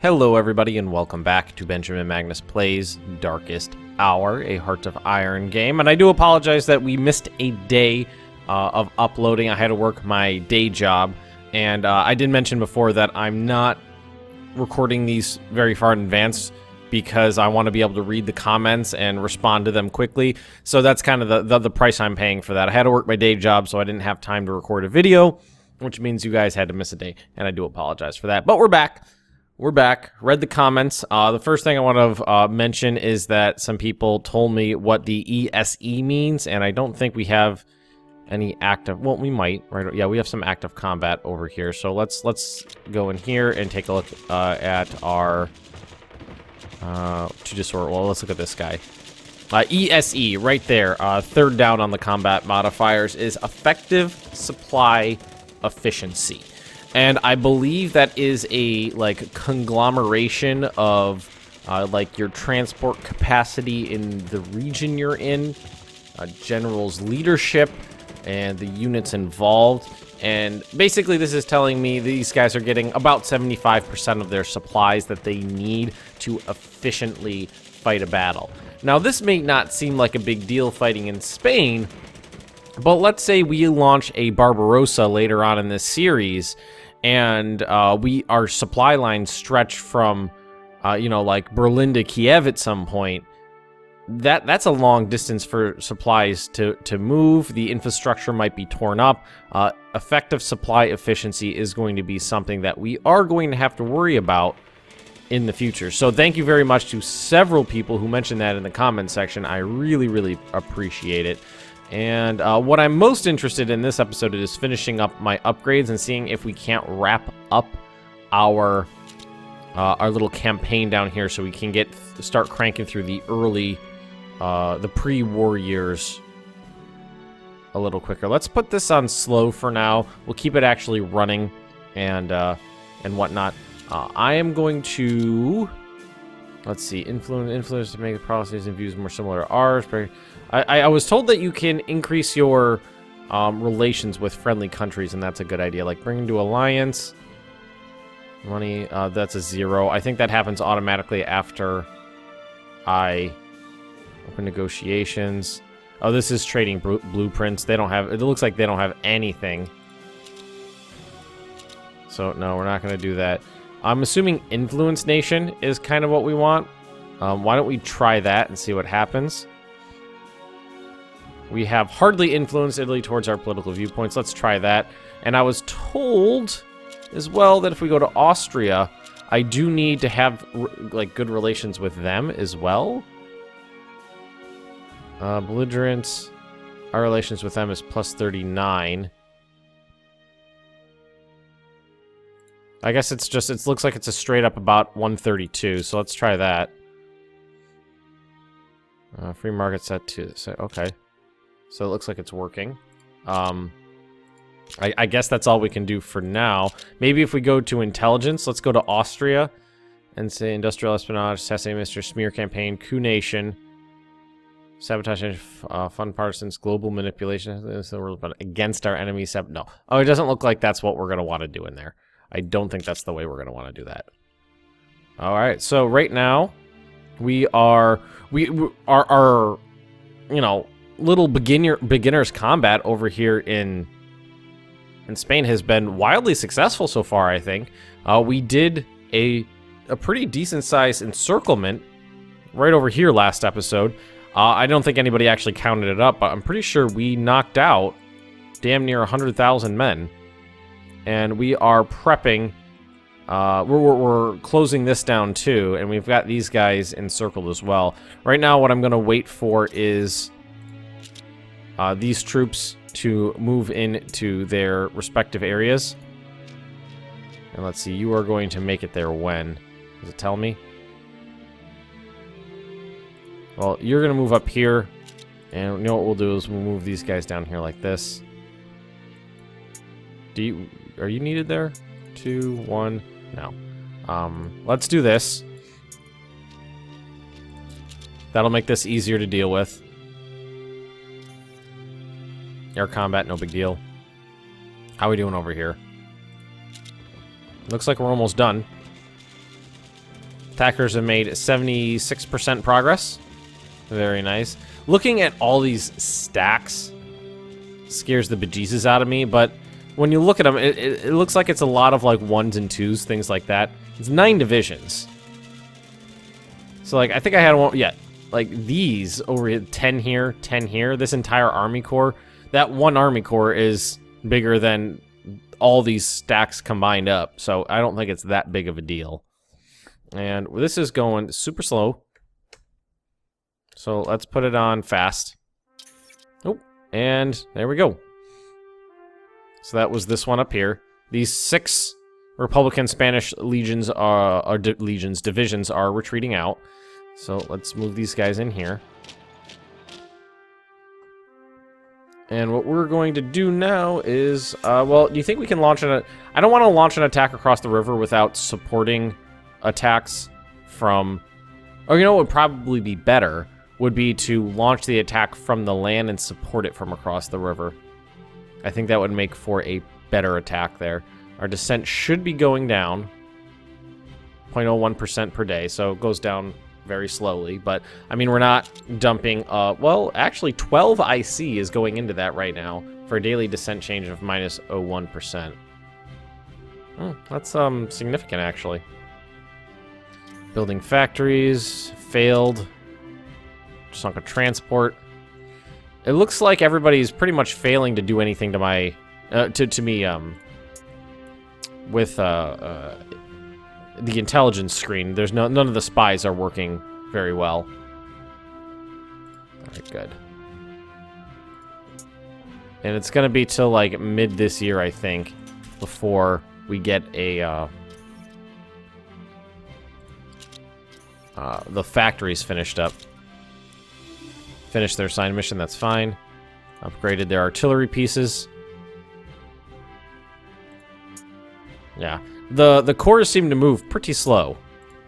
Hello everybody and welcome back to Benjamin Magnus Plays Darkest Hour, a Heart of Iron game. And I do apologize that we missed a day of uploading. I had to work my day job, and I did mention before that I'm not recording these very far in advance because I want to be able to read the comments and respond to them quickly. So that's kind of the price I'm paying for that. I had to work my day job, so I didn't have time to record a video, which means you guys had to miss a day, and I do apologize for that. But we're back. We're back. Read the comments. The first thing I want to mention is that some people told me what the ESE means, and I don't think we have any active... Well, we might, right? Yeah, we have some active combat over here. So let's go in here and take a look at our... Well, let's look at this guy. ESE, right there. Third down on the combat modifiers is effective supply efficiency. And I believe that is a, like, conglomeration of, like, your transport capacity in the region you're in, general's leadership, and the units involved. And basically this is telling me these guys are getting about 75% of their supplies that they need to efficiently fight a battle. Now, this may not seem like a big deal fighting in Spain, but let's say we launch a Barbarossa later on in this series, and our supply lines stretch from, you know, like Berlin to Kiev at some point. That's a long distance for supplies to move. The infrastructure might be torn up. Effective supply efficiency is going to be something that we are going to have to worry about in the future. So thank you very much to several people who mentioned that in the comment section. I really, really appreciate it. And what I'm most interested in this episode is finishing up my upgrades and seeing if we can't wrap up our little campaign down here so we can start cranking through the early, the pre-war years a little quicker. Let's put this on slow for now. We'll keep it actually running and whatnot. I am going to... Let's see, influence to make the policies and views more similar to ours. I was told that you can increase your relations with friendly countries, and that's a good idea. Like, bring into alliance. Money, that's a 0. I think that happens automatically after I open negotiations. Oh, this is trading blueprints. They don't have... It looks like they don't have anything. So, no, we're not going to do that. I'm assuming Influence Nation is kind of what we want. Why don't we try that and see what happens? We have hardly influenced Italy towards our political viewpoints. Let's try that. And I was told as well that if we go to Austria, I do need to have like good relations with them as well. Belligerents, our relations with them is plus 39. I guess it's just, it looks like it's a straight up about 132, so let's try that. Free market set to, so, okay. So it looks like it's working. I guess that's all we can do for now. Maybe if we go to intelligence, let's go to Austria and say industrial espionage, assassinate Mr. Smear campaign, coup nation, sabotage, fund partisans, global manipulation, against our enemies. No. Oh, it doesn't look like that's what we're going to want to do in there. I don't think that's the way we're going to want to do that. All right, so right now we are you know, little beginners combat over here in Spain has been wildly successful so far. I think we did a pretty decent size encirclement right over here last episode. I don't think anybody actually counted it up, but I'm pretty sure we knocked out damn near 100,000 men. And we are prepping, we're closing this down too, and we've got these guys encircled as well. Right now, what I'm going to wait for is these troops to move into their respective areas. And let's see, you are going to make it there when? Does it tell me? Well, you're going to move up here, and you know what we'll do is we'll move these guys down here like this. Are you needed there? 2, 1, no. Let's do this. That'll make this easier to deal with. Air combat, no big deal. How are we doing over here? Looks like we're almost done. Attackers have made 76% progress. Very nice. Looking at all these stacks scares the bejesus out of me, but when you look at them, it looks like it's a lot of like 1s and 2s, things like that. It's 9 divisions. So like, I think I had one, yeah, like these over here, 10 here, 10 here, this entire Army Corps, that one Army Corps is bigger than all these stacks combined up, so I don't think it's that big of a deal. And this is going super slow. So let's put it on fast. Oh, and there we go. So that was this one up here. These 6 Republican Spanish legions divisions are retreating out. So let's move these guys in here. And what we're going to do now is, well, do you think we can launch an... I don't want to launch an attack across the river without supporting attacks from... Or you know what would probably be better would be to launch the attack from the land and support it from across the river. I think that would make for a better attack there. Our descent should be going down 0.01% per day, so it goes down very slowly, but I mean, we're not dumping, well, actually 12 IC is going into that right now for a daily descent change of minus 0.01%. That's significant, actually. Building factories, failed, sunk a transport. It looks like everybody's pretty much failing to do anything to my, to me, with, the intelligence screen. There's none of the spies are working very well. Alright, good. And it's gonna be till like mid this year, I think, before we get a the factories finished up. Finished their assigned mission, that's fine. Upgraded their artillery pieces. Yeah. The cores seem to move pretty slow,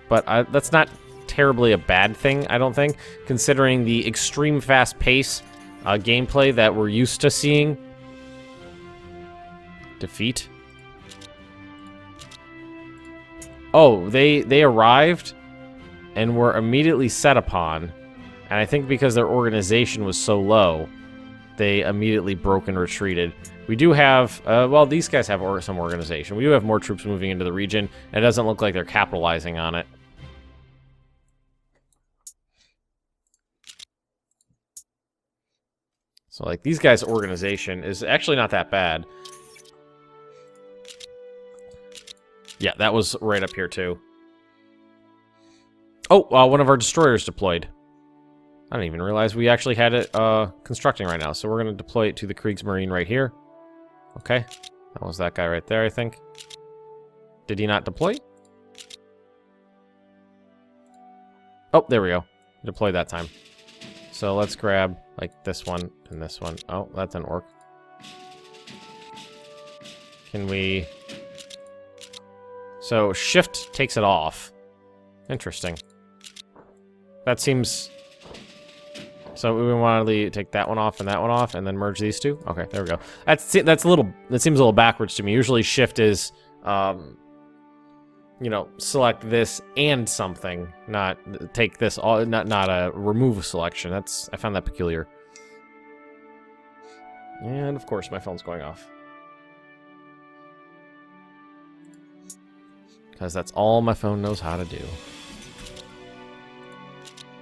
but that's not terribly a bad thing, I don't think, considering the extreme fast pace gameplay that we're used to seeing. Defeat. Oh, they arrived and were immediately set upon, and I think because their organization was so low, they immediately broke and retreated. We do have, well, these guys have some organization. We do have more troops moving into the region, and it doesn't look like they're capitalizing on it. So, like, these guys' organization is actually not that bad. Yeah, that was right up here, too. Oh, one of our destroyers deployed. I didn't even realize we actually had it constructing right now, so we're going to deploy it to the Kriegsmarine right here. Okay, that was that guy right there, I think. Did he not deploy? Oh, there we go. Deployed that time. So let's grab, like, this one and this one. Oh, that didn't work. Can we... So, shift takes it off. Interesting. That seems... So we want to take that one off and that one off, and then merge these two. Okay, there we go. That's a little. That seems a little backwards to me. Usually, shift is, you know, select this and something, not take this all, not a remove selection. I found that peculiar. And of course, my phone's going off because that's all my phone knows how to do.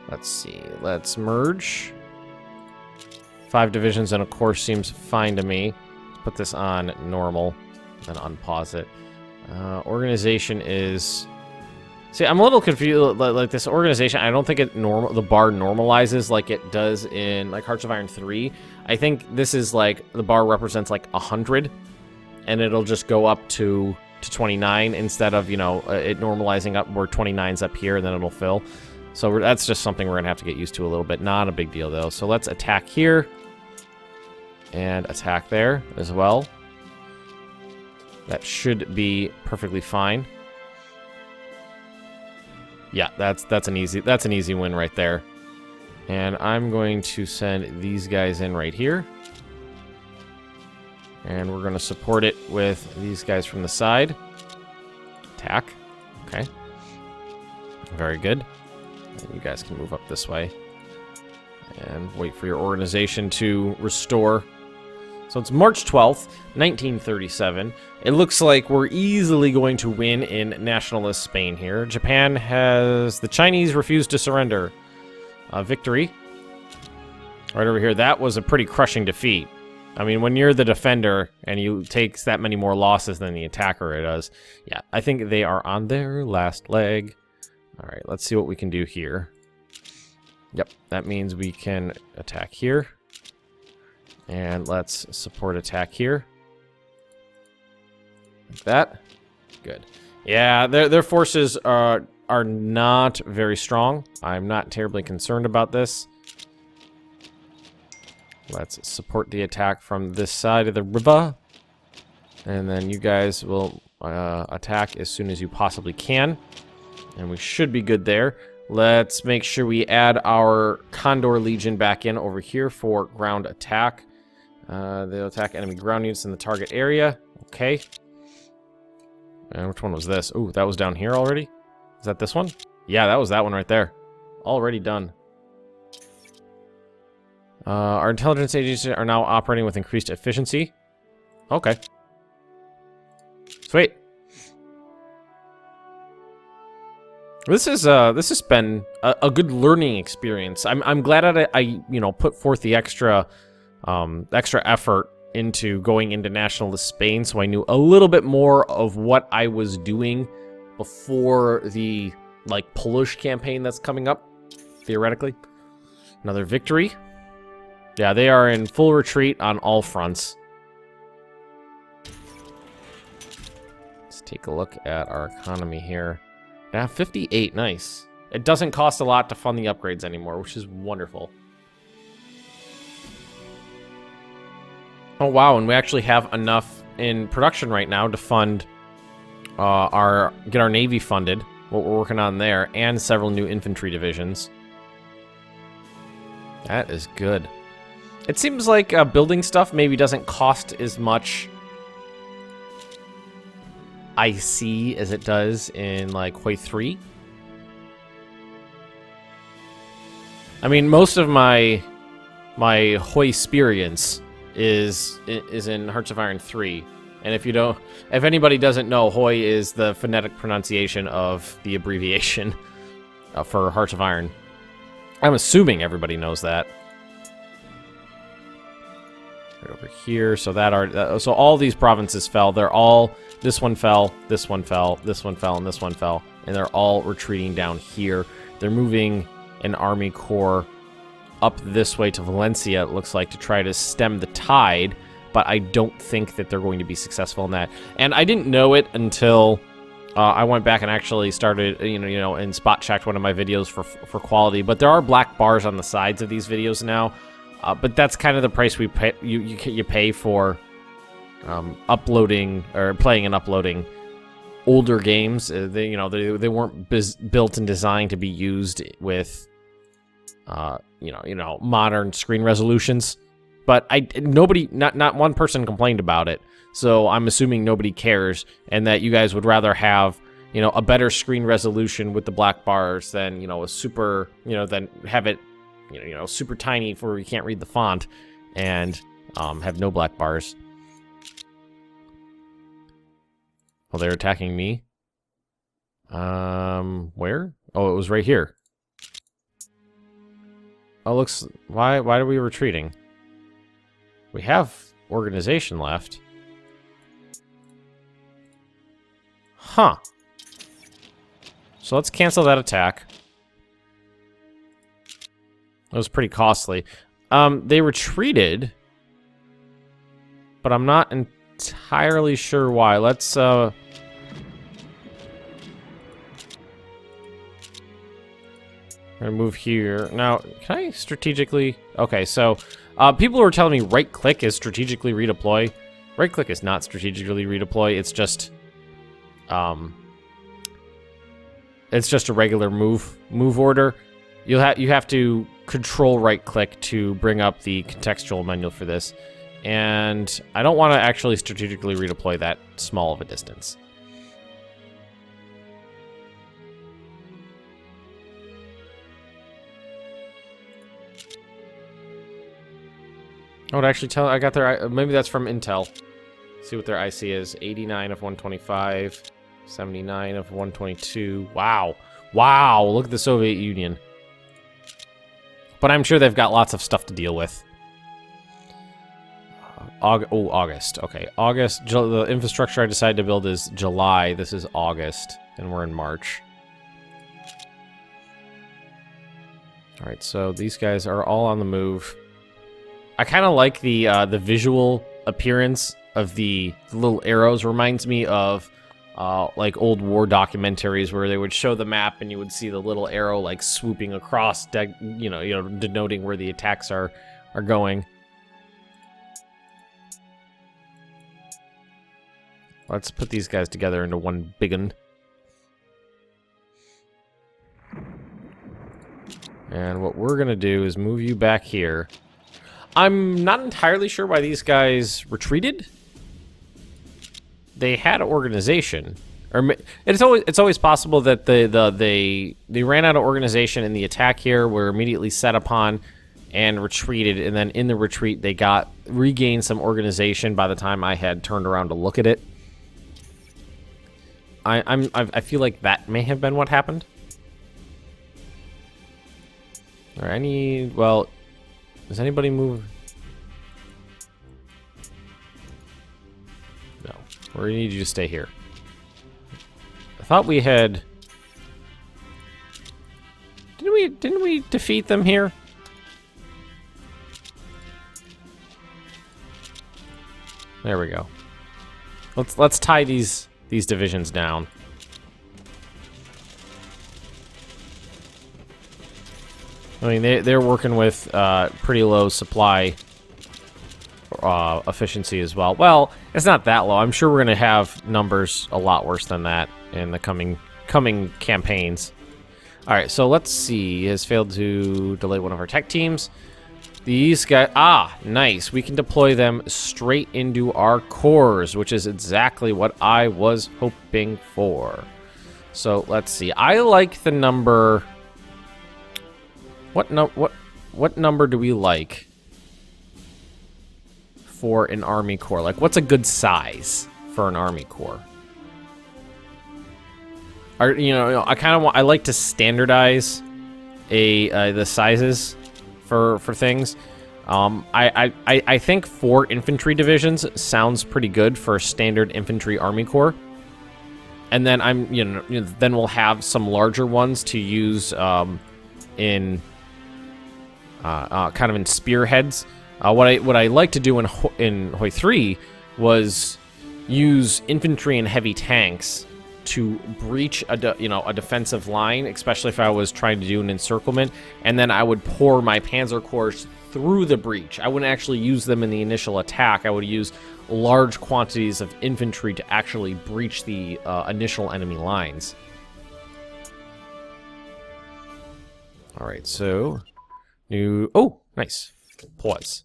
Let's see. Let's merge. 5 divisions and a course seems fine to me. Let's put this on normal, then unpause it. Organization is... See, I'm a little confused. Like this organization, I don't think the bar normalizes like it does in like Hearts of Iron 3. I think this is like the bar represents like 100, and it'll just go up to 29 instead of, you know, it normalizing up where 29's up here and then it'll fill. So that's just something we're going to have to get used to a little bit. Not a big deal, though. So let's attack here. And attack there as well. That should be perfectly fine. Yeah, that's an easy win right there. And I'm going to send these guys in right here. And we're going to support it with these guys from the side. Attack. Okay. Very good. And you guys can move up this way. And wait for your organization to restore. So it's March 12th, 1937. It looks like we're easily going to win in nationalist Spain here. Japan has... The Chinese refused to surrender. Victory. Right over here. That was a pretty crushing defeat. I mean, when you're the defender and you take that many more losses than the attacker does. Yeah, I think they are on their last leg. All right, let's see what we can do here. Yep, that means we can attack here. And let's support attack here. Like that. Good. Yeah, their forces are not very strong. I'm not terribly concerned about this. Let's support the attack from this side of the river. And then you guys will attack as soon as you possibly can. And we should be good there. Let's make sure we add our Condor Legion back in over here for ground attack. They'll attack enemy ground units in the target area. Okay. And which one was this? Ooh, that was down here already? Is that this one? Yeah, that was that one right there. Already done. Our intelligence agencies are now operating with increased efficiency. Okay. Sweet. This has been a good learning experience. I'm glad that I put forth the extra effort into going into nationalist Spain, so I knew a little bit more of what I was doing before the Polish campaign that's coming up, theoretically. Another victory. Yeah, they are in full retreat on all fronts. Let's take a look at our economy here. Yeah, 58, nice. It doesn't cost a lot to fund the upgrades anymore, which is wonderful. Oh wow, and we actually have enough in production right now to fund get our Navy funded, what we're working on there, and several new infantry divisions. That is good. It seems like building stuff maybe doesn't cost as much IC as it does in Hoi 3. I mean, most of my Hoi experience is in Hearts of Iron 3. And if anybody doesn't know, Hoi is the phonetic pronunciation of the abbreviation for Hearts of Iron. I'm assuming everybody knows that. Right over here, so so all these provinces fell. They're all, this one fell, this one fell, this one fell, and this one fell, and they're all retreating down here. They're moving an army corps up this way to Valencia, it looks like, to try to stem the tide, but I don't think that they're going to be successful in that. And I didn't know it until I went back and actually started, and spot checked one of my videos for quality. But there are black bars on the sides of these videos now. But that's kind of the price we pay. You pay for uploading or playing and uploading older games. They weren't built and designed to be used with modern screen resolutions. But not one person complained about it. So I'm assuming nobody cares, and that you guys would rather have a better screen resolution with the black bars than a super than have it super tiny where you can't read the font and have no black bars. Oh, they're attacking me. Where? Oh, it was right here. Oh, why are we retreating? We have organization left. Huh. So let's cancel that attack. It was pretty costly. They retreated, but I'm not entirely sure why. Let's gonna move here. Now, can I strategically... Okay, so people were telling me right-click is strategically redeploy. Right-click is not strategically redeploy. It's just a regular move order. You have to control right-click to bring up the contextual menu for this, and I don't want to actually strategically redeploy that small of a distance. Oh, it actually tell I got their, maybe that's from Intel. See what their IC is. 89 of 125, 79 of 122. Wow. Wow, look at the Soviet Union. But I'm sure they've got lots of stuff to deal with. August. Okay, August. The infrastructure I decided to build is July. This is August, and we're in March. All right, so these guys are all on the move. I kind of like the visual appearance of the little arrows. Reminds me of like old war documentaries where they would show the map and you would see the little arrow like swooping across, you know, denoting where the attacks are going. Let's put these guys together into one big one. And what we're gonna do is move you back here. I'm not entirely sure why these guys retreated. They had organization, or it's always possible that they ran out of organization in the attack here, were immediately set upon, and retreated. And then in the retreat, they regained some organization by the time I had turned around to look at it. I feel like that may have been what happened. Or well, does anybody move? No. We need you to stay here. I thought we had... Didn't we defeat them here? There we go. Let's tie these divisions down. I mean, they're working with pretty low supply efficiency as well. Well, it's not that low. I'm sure we're going to have numbers a lot worse than that in the coming campaigns. All right, so let's see. He has failed to delay one of our tech teams. These guys... nice. We can deploy them straight into our cores, which is exactly what I was hoping for. So let's see. I like the number... What number do we like for an army corps? Like, what's a good size for an army corps? I like to standardize the sizes for things. I think 4 infantry divisions sounds pretty good for a standard infantry army corps. And then then we'll have some larger ones to use in kind of in spearheads. What I like to do in Hoi 3 was use infantry and heavy tanks to breach a defensive line, especially if I was trying to do an encirclement, and then I would pour my panzer corps through the breach. I wouldn't actually use them in the initial attack. I would use large quantities of infantry to actually breach the initial enemy lines. All right, so nice. Pause.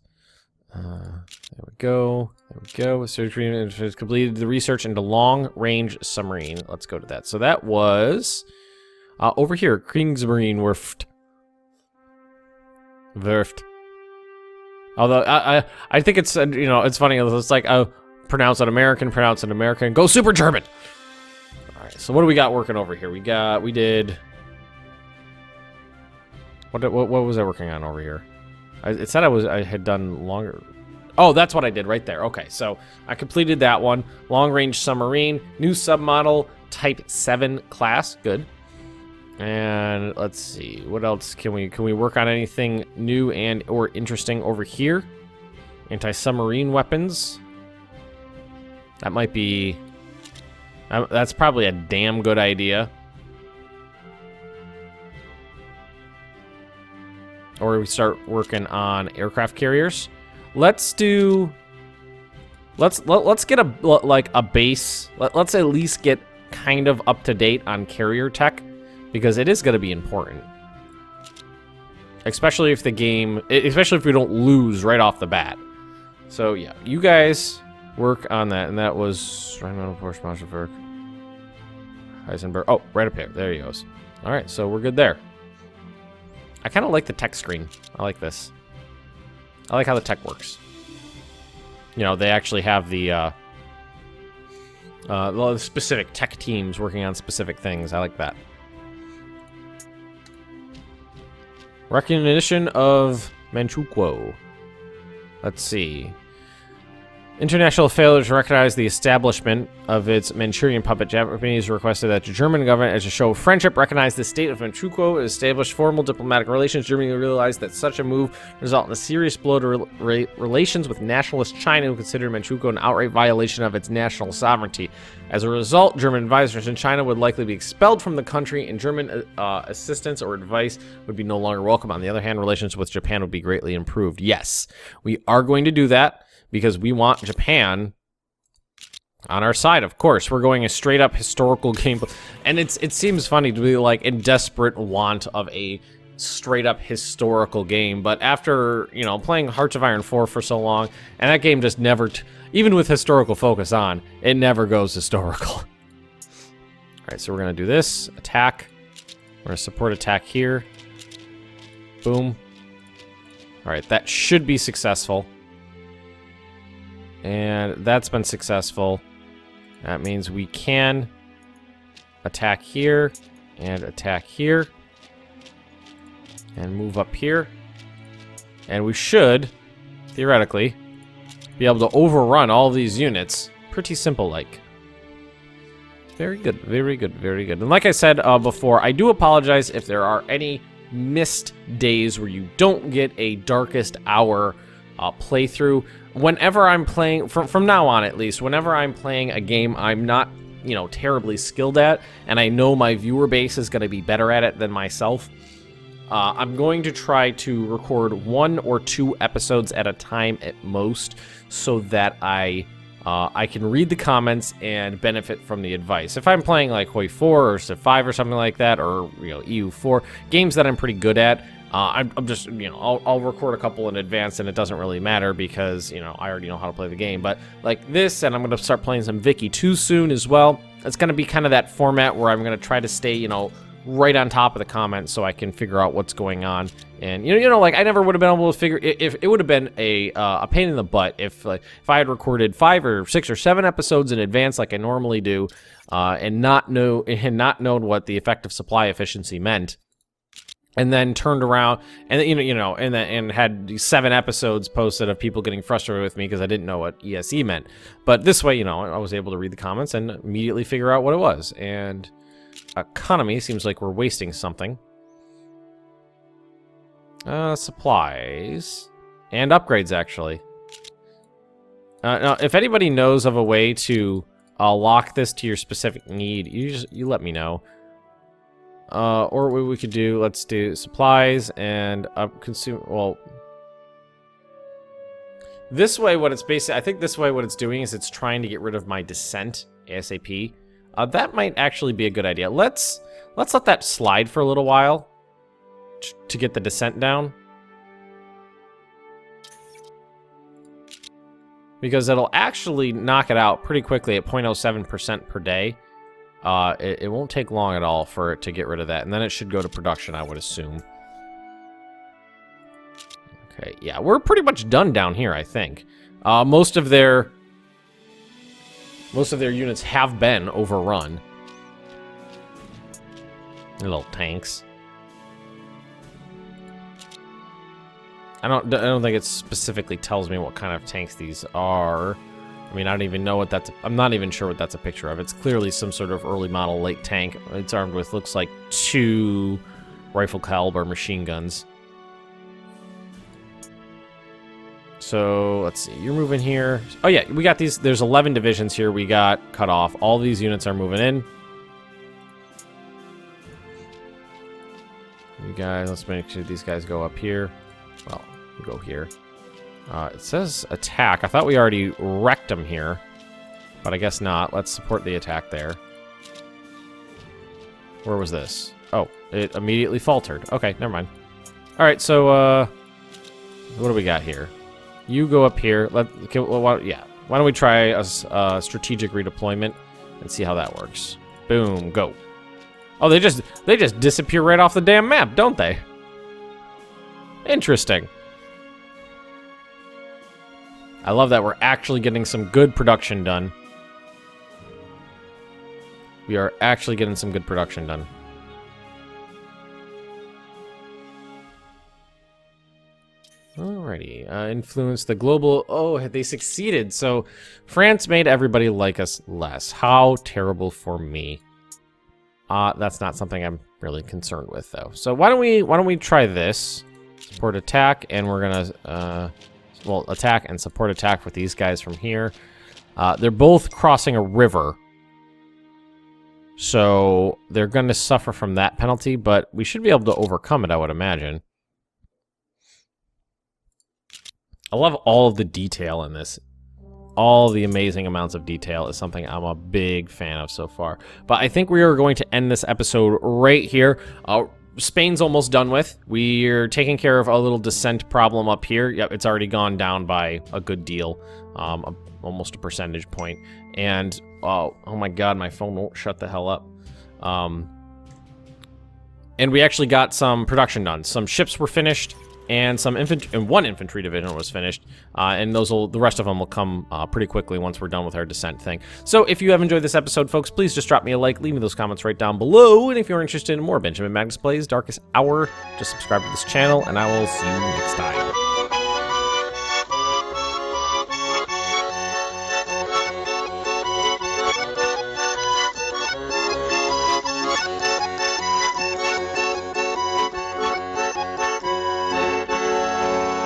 There we go. There we go. Surgery has completed the research into long-range submarine. Let's go to that. So that was over here, Kriegsmarine Werft. Although I think it's it's funny. It's like pronounce it American, go super German. All right. So what do we got working over here? We did. What was I working on over here? It said I had done longer. Oh, that's what I did right there. Okay, so I completed that one. Long-range submarine, new submodel, Type 7 class. Good. And let's see, what else can we work on? Anything new and or interesting over here? Anti-submarine weapons. That might be. That's probably a damn good idea. Or we start working on aircraft carriers. Let's get a base. Let's at least get kind of up to date on carrier tech, because it is going to be important. Especially if we don't lose right off the bat. So yeah, you guys work on that, and that was Heisenberg. Oh, right up here. There he goes. All right, so we're good there. I kind of like the tech screen. I like this. I like how the tech works. you know, they actually have the specific tech teams working on specific things. I like that. Recognition of Manchukuo. Let's see. International failure to recognize the establishment of its Manchurian puppet. Japanese requested that the German government, as a show of friendship, recognize the state of Manchukuo and establish formal diplomatic relations. Germany realized that such a move would result in a serious blow to relations with nationalist China, who considered Manchukuo an outright violation of its national sovereignty. As a result, German advisors in China would likely be expelled from the country, and German assistance or advice would be no longer welcome. On the other hand, relations with Japan would be greatly improved. Yes, we are going to do that, because we want Japan on our side, of course. We're going a straight-up historical game. And it seems funny to be, like, in desperate want of a straight-up historical game. But after, you know, playing Hearts of Iron 4 for so long, and that game just never, even with historical focus on, it never goes historical. All right, so we're going to do this. Attack. We're going to support attack here. Boom. All right, that should be successful. And that's been successful. That means we can attack here and attack here and move up here. And we should, theoretically, be able to overrun all these units. Pretty simple like. Very good, very good, very good. And like I said before, I do apologize if there are any missed days where you don't get a Darkest Hour playthrough. Whenever I'm playing, from now on at least, whenever I'm playing a game I'm not, you know, terribly skilled at, and I know my viewer base is going to be better at it than myself, I'm going to try to record 1 or 2 episodes at a time at most, so that I can read the comments and benefit from the advice. If I'm playing like Hoi 4 or Civ 5 or something like that, or, you know, EU4, games that I'm pretty good at, I'm just, you know, I'll record a couple in advance, and it doesn't really matter because, you know, I already know how to play the game. But like this, and I'm going to start playing some Vicky 2 soon as well. It's going to be kind of that format where I'm going to try to stay, you know, right on top of the comments so I can figure out what's going on. And, you know, like I never would have been able to figure, if it would have been a pain in the butt if I had recorded 5 or 6 or 7 episodes in advance like I normally do, and not known what the effective supply efficiency meant. And then turned around and and had 7 episodes posted of people getting frustrated with me because I didn't know what ESE meant. But this way, you know, I was able to read the comments and immediately figure out what it was. And economy seems like we're wasting something. Supplies and upgrades, actually. Now, if anybody knows of a way to lock this to your specific need, you let me know. Or what we could do, let's do supplies and consume, well, this way what it's basically, I think this way what it's doing is it's trying to get rid of my descent ASAP. That might actually be a good idea. Let's let that slide for a little while to get the descent down. Because it'll actually knock it out pretty quickly at 0.07% per day. It won't take long at all for it to get rid of that, and then it should go to production, I would assume. Okay, yeah, we're pretty much done down here, I think. Most of their units have been overrun. They're little tanks. I don't think it specifically tells me what kind of tanks these are. I mean, I don't even know what that's... I'm not even sure what that's a picture of. It's clearly some sort of early model late tank. It's armed with, looks like 2 rifle caliber machine guns. So, let's see. You're moving here. Oh, yeah, we got these... There's 11 divisions here we got cut off. All these units are moving in. You guys, let's make sure these guys go up here. Well, we'll go here. It says attack. I thought we already wrecked them here, but I guess not. Let's support the attack there. Where was this? Oh, it immediately faltered. Okay, never mind. All right, so what do we got here? You go up here. Why don't we try a strategic redeployment and see how that works? Boom, go. Oh, they just disappear right off the damn map, don't they? Interesting. I love that we're actually getting some good production done. We are actually getting some good production done. Alrighty, influence the global... Oh, they succeeded. So, France made everybody like us less. How terrible for me. That's not something I'm really concerned with, though. So why don't we try this? Support attack, and we're gonna, well, attack and support attack with these guys from here. They're both crossing a river. So they're gonna suffer from that penalty, but we should be able to overcome it, I would imagine. I love all of the detail in this. All the amazing amounts of detail is something I'm a big fan of so far. But I think we are going to end this episode right here. Spain's almost done with. We're taking care of a little descent problem up here. Yep, it's already gone down by a good deal. Almost a percentage point. And, oh my god, my phone won't shut the hell up. And we actually got some production done. Some ships were finished. And some one infantry division was finished, and the rest of them will come pretty quickly once we're done with our descent thing. So if you have enjoyed this episode, folks, please just drop me a like, leave me those comments right down below, and if you're interested in more Benjamin Magnus Plays Darkest Hour, just subscribe to this channel, and I will see you next time.